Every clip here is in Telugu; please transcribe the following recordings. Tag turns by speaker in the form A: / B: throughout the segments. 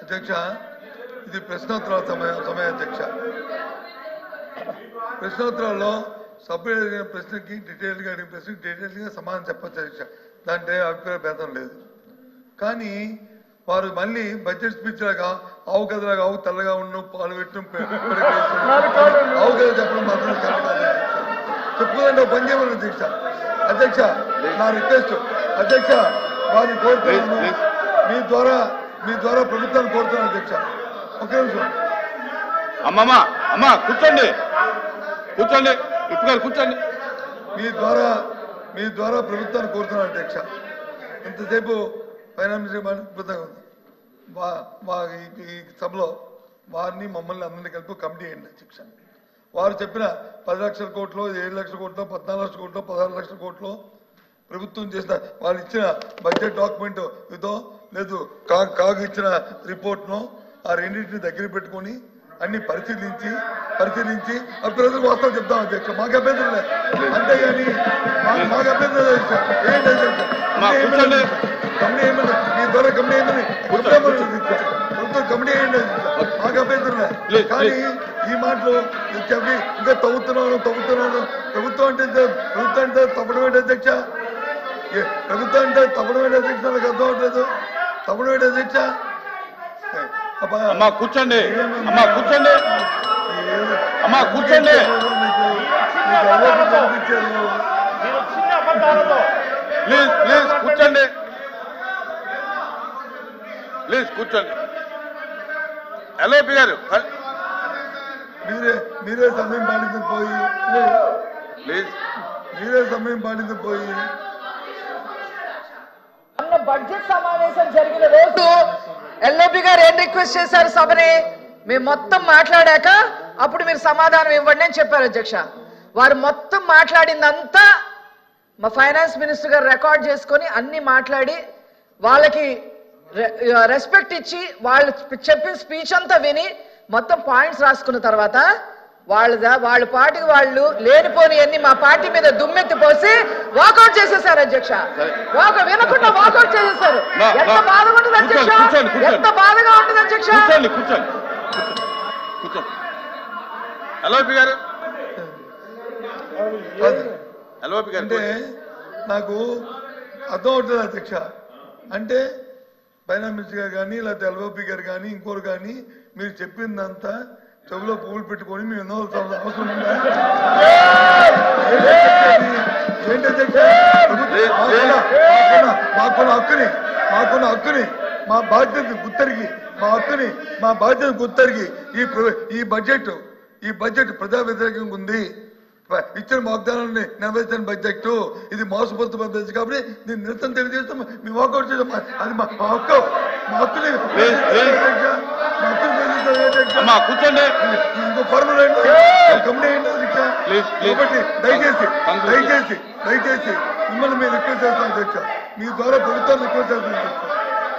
A: అధ్యక్ష, ఇది ప్రశ్నోత్తరాల సమయ అధ్యక్ష. ప్రశ్నోత్తరాల్లో సభ్యులు అడిగిన ప్రశ్నకి డీటెయిల్గా అడిగిన ప్రశ్నకి డీటెయిల్గా సమాధానం చెప్పచ్చు అధ్యక్ష. దాంట్లో అభిప్రాయ భేదం లేదు. కానీ వారు మళ్ళీ బడ్జెట్ స్పీచ్ లాగా ఆవు కథలాగా ఆవు తెల్లగా ఉన్న పాలు పెట్టడం ఆవు కథ చెప్పడం మాత్రం కరెక్ట్ కాదు అధ్యక్ష. చెప్పుకోదండి పని చేయమని అధ్యక్ష. అధ్యక్ష నా రిక్వెస్ట్ అధ్యక్ష, వారిని కోరుతున్నాను, మీ ద్వారా ప్రభుత్వాన్ని కోరుతున్నాను అధ్యక్ష. ఒక నిమిషం
B: అమ్మా కూర్చోండి ఇప్పుడు కూర్చోండి.
A: మీ ద్వారా ప్రభుత్వాన్ని కోరుతున్నాను అధ్యక్ష. ఇంతసేపు ఫైనాన్స్ అద్భుతంగా ఉంది. ఈ సభలో వారిని మమ్మల్ని అందరినీ కలిపి కమిటీ అయ్యండి అధ్యక్ష. వారు చెప్పిన 10 లక్షల కోట్లు, 7 లక్షల కోట్లు, 14 లక్షల కోట్లు, 16 లక్షల కోట్లు ప్రభుత్వం చేసిన వాళ్ళు ఇచ్చిన బడ్జెట్ డాక్యుమెంట్ ఇదో లేదు కాగు ఇచ్చిన రిపోర్ట్ను ఆ రెండింటిని దగ్గర పెట్టుకొని అన్ని పరిశీలించి ఆ ప్రజలు వాస్తవం చెప్తాం అధ్యక్ష. మాకు అభ్యంతరం లేదు, అంతేగాని మాకు అభ్యంతరం లేదు ఏంటి అధ్యక్ష. కమిటీ ఏమన్నా మీ ద్వారా కమిటీ ఏమని ప్రభుత్వం కమిటీ అయ్యండి మాకు అభ్యంతరం లేదు. కానీ ఈ మాటలు చెప్పి ఇంకా తవ్వుతున్నాను ప్రభుత్వం అంటే తప్పడం ఏంటి అధ్యక్ష. ప్రభుత్వం అంటే తప్పడం ఏంటి అధ్యక్ష, నాకు అర్థం అవట్లేదు. తప్పడం ఏంటి అధ్యక్ష.
B: కూర్చోండి ప్లీజ్ కూర్చోండి. ఎల్ఓపి గారు
A: మీరే సమయం పాటించపోయి
C: బడ్జెట్ సమావేశం జరిగిన రోజు ఎల్ఓపి గారు ఏం రిక్వెస్ట్ చేశారు సభని, మేము మొత్తం మాట్లాడాక అప్పుడు మీరు సమాధానం ఇవ్వండి అని చెప్పారు అధ్యక్ష. వారు మొత్తం మాట్లాడిందంతా మా ఫైనాన్స్ మినిస్టర్ గారు రికార్డ్ చేసుకొని అన్ని మాట్లాడి వాళ్ళకి రెస్పెక్ట్ ఇచ్చి వాళ్ళు చెప్పిన స్పీచ్ అంతా విని మొత్తం పాయింట్స్ రాసుకున్న తర్వాత వాళ్ళ పార్టీకి వాళ్ళు లేనిపోని అన్ని మా పార్టీ మీద దుమ్మెత్తి పోసి వాకౌట్ చేసేసారు అధ్యక్ష. వినకుండా వాకౌట్ చేసేసారు. ఎంత బాధగా ఉంటుంది అధ్యక్ష, ఎంత బాధగా ఉంటుంది అధ్యక్ష.
A: అంటే నాకు అర్థం అవుతుంది అధ్యక్ష. అంటే ఫైనాన్స్ మినిస్టర్ గారు కానీ లేకపోతే ఎల్ఓపి గారు కానీ ఇంకోరు కానీ మీరు చెప్పిందంతా చెవులో పువ్వులు పెట్టుకొని మేము ఎన్నో అవసరం ఉందా ఏంటి అధ్యక్ష. మాకున్న హక్కుని మా బాధ్యత గుర్తెరిగి ఈ బడ్జెట్ ప్రజా వ్యతిరేకంగా ఉంది. ఇచ్చిన వాగ్దానాన్ని నెరవేర్చిన బడ్జెట్ ఇది మోసపోతున్న బడ్జెట్ కాబట్టి నేను నిరసన తెలియజేస్తాం, మేము వాకౌట్ చేస్తాం. అది మా హక్కు, మా హక్కుని దయచేసి మిమ్మల్ని మేము రిక్వెస్ట్ చేస్తాం అధ్యక్ష. మీ ద్వారా ప్రభుత్వాన్ని రిక్వెస్ట్ చేస్తాం అధ్యక్ష.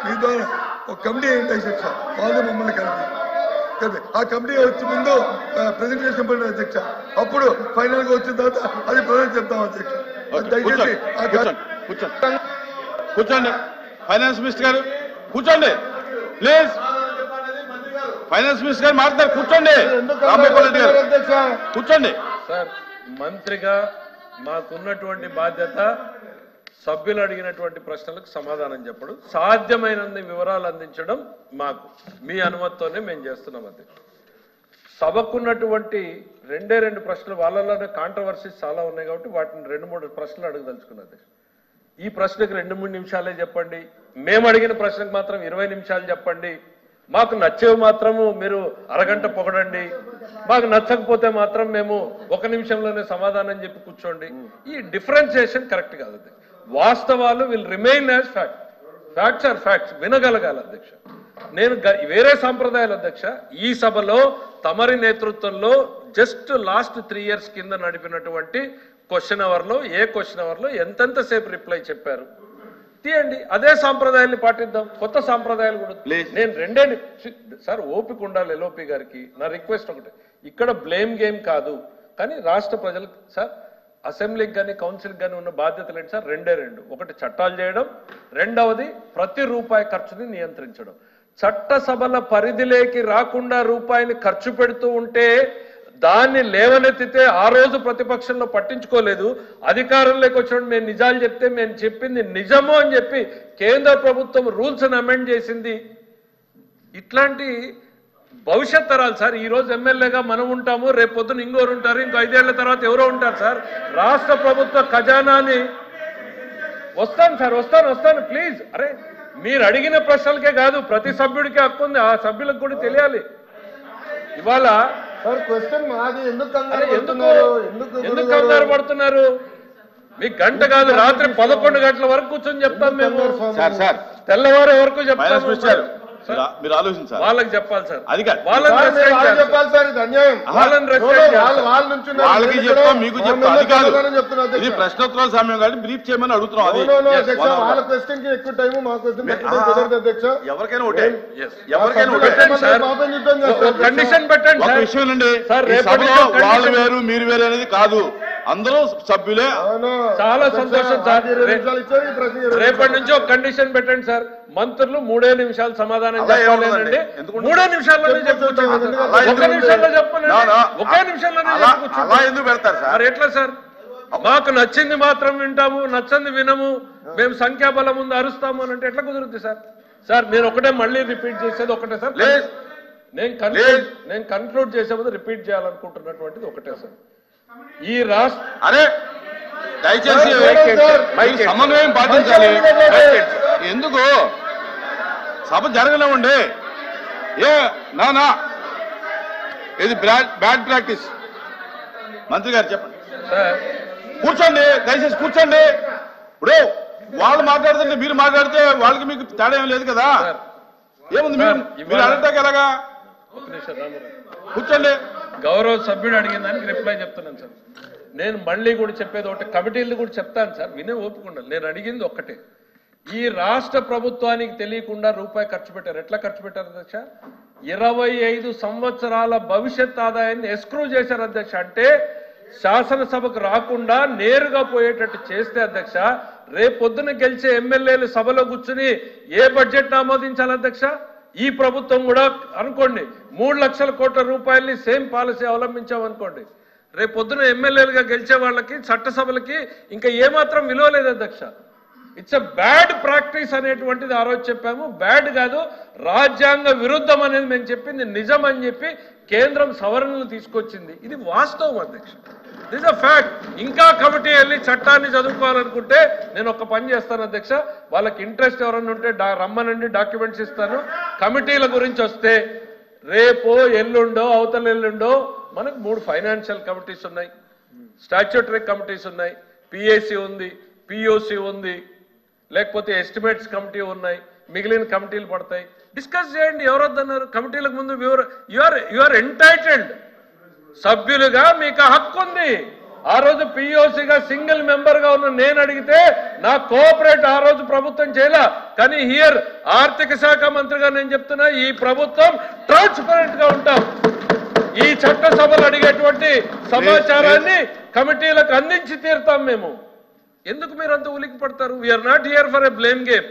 A: మీ ద్వారా ఒక కమిటీ ఏంటి అధ్యక్ష, వాళ్ళు మమ్మల్ని కలిపి ఆ కమిటీ వచ్చే ముందు ప్రెజెంటేషన్ పడిన అధ్యక్ష. అప్పుడు ఫైనల్ గా వచ్చిన తర్వాత అది ప్రజెంట్ చెప్తాం అధ్యక్ష. దయచేసి
B: కూర్చోండి. ఫైనాన్స్ మినిస్టర్ గారు కూర్చోండి ప్లీజ్. ఫైనాన్స్ మినిస్టర్ గారు మాట్లాడారు, కూర్చోండి. రాంగోపాల్ రెడ్డి గారు కూర్చోండి.
D: సార్, మంత్రిగా మాకున్నటువంటి బాధ్యత సభ్యులు అడిగినటువంటి ప్రశ్నలకు సమాధానం చెప్పడం, సాధ్యమైనన్ని వివరాలు అందించడం మాకు మీ అనుమతితోనే మేము చేస్తున్నాం అధ్యక్షుడు. సభకున్నటువంటి 2 ప్రశ్నలు, వాళ్ళలోనే కాంట్రవర్సీస్ చాలా ఉన్నాయి కాబట్టి వాటిని 2-3 ప్రశ్నలు అడగదలుచుకున్న అధ్యక్షుడు. ఈ ప్రశ్నకు 2-3 నిమిషాలే చెప్పండి, మేము అడిగిన ప్రశ్నకు మాత్రం 20 నిమిషాలు చెప్పండి, మాకు నచ్చేవి మాత్రము మీరు అరగంట పొగడండి, మాకు నచ్చకపోతే మాత్రం మేము 1 నిమిషంలోనే సమాధానం చెప్పి కూర్చోండి. ఈ డిఫరెన్షియేషన్ కరెక్ట్ కాదు. వాస్తవాలు will remain as facts are facts వినగలగాలి అధ్యక్ష. నేను వేరే సాంప్రదాయాలు అధ్యక్ష, ఈ సభలో తమరి నేతృత్వంలో జస్ట్ లాస్ట్ 3 years కింద నడిపినటువంటి క్వశ్చన్ అవర్లో ఎంతెంతసేపు రిప్లై చెప్పారు తీయండి. అదే సాంప్రదాయాన్ని పాటిద్దాం, కొత్త సాంప్రదాయాలు కూడా. నేను 2 సార్ ఓపిక ఉండాలి ఎల్ఓపి గారికి. నా రిక్వెస్ట్ ఒకటే, ఇక్కడ బ్లేమ్ గేమ్ కాదు, కానీ రాష్ట్ర ప్రజలకు సార్ అసెంబ్లీకి కానీ కౌన్సిల్కి కానీ ఉన్న బాధ్యతలు ఏంటి సార్? 2 ఒకటి చట్టాలు చేయడం, 2వది ప్రతి రూపాయి ఖర్చుని నియంత్రించడం. చట్టసభల పరిధిలోకి రాకుండా రూపాయిని ఖర్చు పెడుతూ ఉంటే దాన్ని లేవనెత్తితే ఆ రోజు ప్రతిపక్షంలో పట్టించుకోలేదు. అధికారంలోకి వచ్చినప్పుడు మేము నిజాలు చెప్తే మేము చెప్పింది నిజము అని చెప్పి కేంద్ర ప్రభుత్వం రూల్స్ని అమెండ్ చేసింది. ఇట్లాంటి భవిష్యత్ తరాలు సార్. ఈ రోజు ఎమ్మెల్యేగా మనం ఉంటాము, రేపు పొద్దున ఇంకోరు ఉంటారు, ఇంకో 5 ఏళ్ల తర్వాత ఎవరో ఉంటారు సార్. రాష్ట్ర ప్రభుత్వ ఖజానాని వస్తాను సార్, వస్తాను ప్లీజ్. అరే మీరు అడిగిన ప్రశ్నలకే కాదు, ప్రతి సభ్యుడికి హక్కు ఉంది, ఆ సభ్యులకు కూడా తెలియాలి. ఇవాళ ఎందుకు కంగారు పడుతున్నారు? మీకు గంట కాదు, రాత్రి 11 గంటల వరకు కూర్చొని చెప్తాం మేము, తెల్లవారే వరకు చెప్తాం.
B: మీరు ఆలోచించాలి,
D: వాళ్ళకి చెప్పాలి సార్,
B: అది
E: వాళ్ళకి
B: చెప్తాం, మీకు చెప్తాం. అది కాదు, ఇది ప్రశ్నోత్తరాల సమయం కాబట్టి బ్రీఫ్ చేయమని అడుగుతున్నాం. ఎవరికైనా ఒకటే,
D: కండిషన్ పెట్టండి.
B: ఒక విషయం అండి, వాళ్ళు వేరు మీరు వేరు అనేది కాదు, అందరూ సభ్యులే.
D: చాలా సంతోషం సార్. రేపటి నుంచి ఒక కండిషన్ పెట్టండి సార్, మంత్రులు 3 నిమిషాలు సమాధానం చెప్పాలండి. 3 నిమిషాల్లోనే చెప్పుకోవచ్చు. 1 నిమిషంలో చెప్పండి, 1 నిమిషంలోనే
B: అలా ఎందుకు పెడతారు సార్?
D: ఎట్లా సార్? మాకు నచ్చింది మాత్రం వింటాము, నచ్చంది వినము, మేము సంఖ్యాబలం ముందు అరుస్తాము అని అంటే ఎట్లా కుదురుద్ది సార్? సార్ నేను ఒకటే మళ్ళీ రిపీట్ చేసేది ఒకటే సార్, నేను కన్క్లూడ్ చేసే ముందు రిపీట్ చేయాలనుకుంటున్నటువంటిది ఒకటే సార్. ఈ రాష్ట్ర
B: అరే దయచేసి సమన్వయం పాటించాలి. ఎందుకు సభ జరగలేమండి? నా ఇది బ్యాడ్ ప్రాక్టీస్. మంత్రి గారు చెప్పండి. కూర్చోండి, దయచేసి కూర్చోండి. ఇప్పుడు వాళ్ళు మాట్లాడుతుంటే మీరు మాట్లాడితే వాళ్ళకి మీకు తేడా ఏం లేదు కదా. ఏముంది మీరు అడగటానికి ఎలాగా? కూర్చోండి.
D: గౌరవ సభ్యుడు అడిగిన దానికి రిప్లై చెప్తున్నాను సార్. నేను మళ్ళీ కూడా చెప్పేది ఒకటి, కమిటీలు కూడా చెప్తాను సార్, వినే ఓపుకుండా. నేను అడిగింది ఒక్కటే, ఈ రాష్ట్ర ప్రభుత్వానికి తెలియకుండా రూపాయి ఖర్చు పెట్టారు. ఎట్లా ఖర్చు పెట్టారు అధ్యక్ష? 25 సంవత్సరాల భవిష్యత్ ఆదాయాన్ని ఎస్క్రూ చేశారు అధ్యక్ష. అంటే శాసనసభకు రాకుండా నేరుగా పోయేటట్టు చేస్తే అధ్యక్ష, రేపొద్దున గెలిచే ఎమ్మెల్యేలు సభలో కూర్చుని ఏ బడ్జెట్ ఆమోదించాలి అధ్యక్ష? ఈ ప్రభుత్వం కూడా అనుకోండి 3 లక్షల కోట్ల రూపాయలని సేమ్ పాలసీ అవలంబించామనుకోండి, రేపొద్దున ఎమ్మెల్యేలుగా గెలిచే వాళ్ళకి చట్టసభలకి ఇంకా ఏమాత్రం విలువ లేదు అధ్యక్ష. ఇట్స్ ఎ బ్యాడ్ ప్రాక్టీస్ అనేటువంటిది ఆ రోజు చెప్పాము. బ్యాడ్ కాదు, రాజ్యాంగ విరుద్ధం అనేది మేము చెప్పింది నిజం అని చెప్పి కేంద్రం సవరణలు తీసుకొచ్చింది. ఇది వాస్తవం అధ్యక్ష, దిస్ అ ఫ్యాక్ట్. ఇంకా కమిటీ వెళ్ళి చట్టాన్ని చదువుకోవాలనుకుంటే నేను ఒక పని చేస్తాను అధ్యక్ష, వాళ్ళకి ఇంట్రెస్ట్ ఎవరన్నా ఉంటే రమ్మనండి, డాక్యుమెంట్స్ ఇస్తాను. కమిటీల గురించి వస్తే రేపో ఎల్లుండో అవతల ఎల్లుండో మనకు 3 ఫైనాన్షియల్ కమిటీస్ ఉన్నాయి, స్టాట్యూటరీ కమిటీస్ ఉన్నాయి, పిఏసి ఉంది, పిఓసి ఉంది, లేకపోతే ఎస్టిమేట్స్ కమిటీ ఉన్నాయి, మిగిలిన కమిటీలు పడతాయి. డిస్కస్ చేయండి. ఎవరొద్దన్నారు? కమిటీలకు ముందు యు ఆర్ ఎంటైటిల్డ్, సభ్యులుగా మీకు హక్కు ఉంది. ఆ రోజు పిఓసిగా సింగిల్ మెంబర్ గా ఉన్న నేను అడిగితే నా కోఆపరేట్ ఆ రోజు ప్రభుత్వం చేయలే. కానీ హియర్ ఆర్థిక శాఖ మంత్రిగా నేను చెప్తున్నా, ఈ ప్రభుత్వం ట్రాన్స్పరెంట్ గా ఉంటాం. ఈ చట్టసభలు అడిగేటువంటి సమాచారాన్ని కమిటీలకు అందించి తీరుతాం మేము. ఎందుకు మీరు అంత ఉలికి పడతారు? We're not here for a blame game.